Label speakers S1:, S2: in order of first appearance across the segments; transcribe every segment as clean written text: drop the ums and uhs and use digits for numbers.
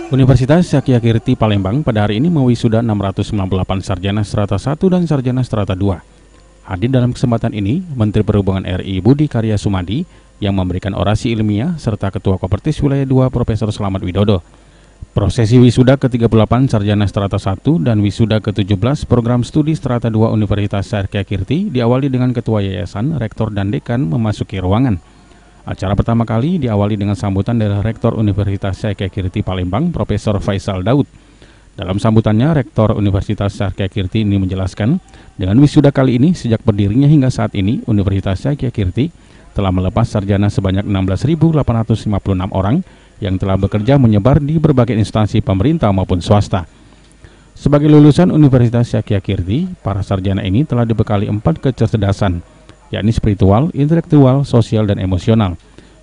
S1: Universitas Sakyakirti Palembang pada hari ini mewisuda 698 sarjana strata 1 dan sarjana strata 2. Hadir dalam kesempatan ini, Menteri Perhubungan RI Budi Karya Sumadi yang memberikan orasi ilmiah serta Ketua Kopertis Wilayah 2 Profesor Slamet Widodo. Prosesi wisuda ke-38 sarjana strata 1 dan wisuda ke-17 program studi strata 2 Universitas Sakyakirti diawali dengan Ketua Yayasan, Rektor dan Dekan memasuki ruangan. Acara pertama kali diawali dengan sambutan dari Rektor Universitas Sakyakirti Palembang, Profesor Faisal Daud. Dalam sambutannya, Rektor Universitas Sakyakirti ini menjelaskan, dengan wisuda kali ini, sejak berdirinya hingga saat ini, Universitas Sakyakirti telah melepas sarjana sebanyak 16.856 orang yang telah bekerja menyebar di berbagai instansi pemerintah maupun swasta. Sebagai lulusan Universitas Sakyakirti, para sarjana ini telah dibekali 4 kecerdasan, yakni spiritual, intelektual, sosial, dan emosional,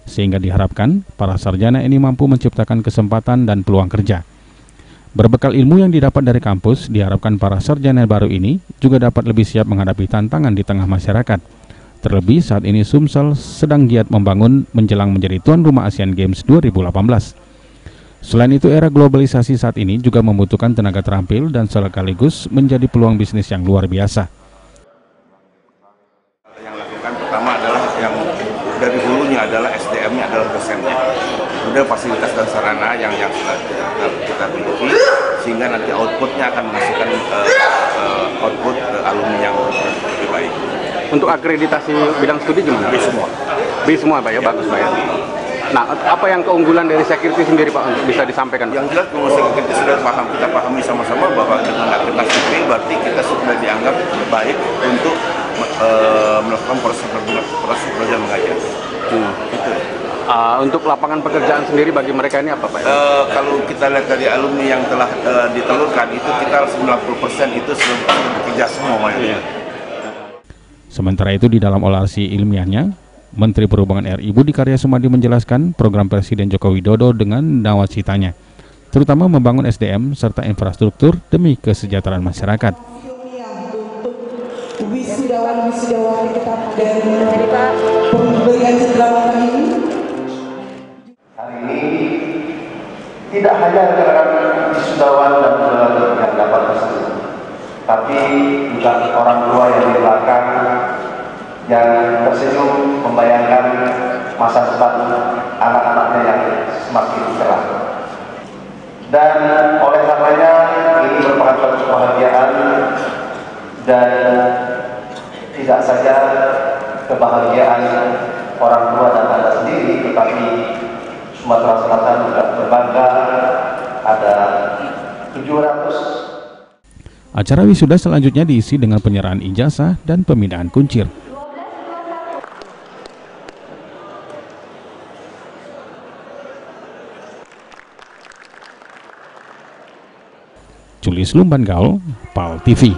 S1: sehingga diharapkan para sarjana ini mampu menciptakan kesempatan dan peluang kerja. Berbekal ilmu yang didapat dari kampus, diharapkan para sarjana baru ini juga dapat lebih siap menghadapi tantangan di tengah masyarakat. Terlebih saat ini Sumsel sedang giat membangun menjelang menjadi tuan rumah Asian Games 2018. Selain itu, era globalisasi saat ini juga membutuhkan tenaga terampil dan sekaligus menjadi peluang bisnis yang luar biasa.
S2: Pertama adalah yang dari hulunya adalah SDM-nya adalah dosennya, kemudian fasilitas dan sarana yang sudah kita miliki, sehingga nanti outputnya akan menghasilkan output alumni yang lebih baik.
S3: Untuk akreditasi bidang studi gimana?
S2: B semua.
S3: B semua Pak ya, bagus Pak ya. Nah, apa yang keunggulan dari Sakyakirti sendiri Pak untuk bisa disampaikan?
S2: Yang jelas kalau Sakyakirti sudah kita pahami sama-sama bahwa dengan akreditasi B berarti kita sudah dianggap baik untuk melakukan proses belajar mengajar. Gitu.
S3: Untuk lapangan pekerjaan sendiri bagi mereka ini apa Pak?
S2: Kalau kita lihat dari alumni yang telah ditelurkan itu kita 90% itu sudah bekerja semua mayoritas.
S1: Sementara itu di dalam orasi ilmiahnya, Menteri Perhubungan RI Budi Karya Sumadi menjelaskan program Presiden Joko Widodo dengan nawacitanya, terutama membangun SDM serta infrastruktur demi kesejahteraan masyarakat.
S4: Wisudawan kita dari pemberian selamatan ini.
S5: Hari ini tidak hanya rekan wisudawan dan wisudawan yang dapat tersebut, tapi juga orang tua yang di belakang yang tersenyum membayangkan masa depan anak-anaknya yang semakin cerah. Dan oleh karenanya ini merupakan suatu kebahagiaan dan tidak saja kebahagiaan orang tua dan Anda sendiri, tetapi Sumatera Selatan juga berbangga ada 700.
S1: Acara wisuda selanjutnya diisi dengan penyerahan ijazah dan pemindahan kuncir. Julius Lumban Gaul, PAL TV.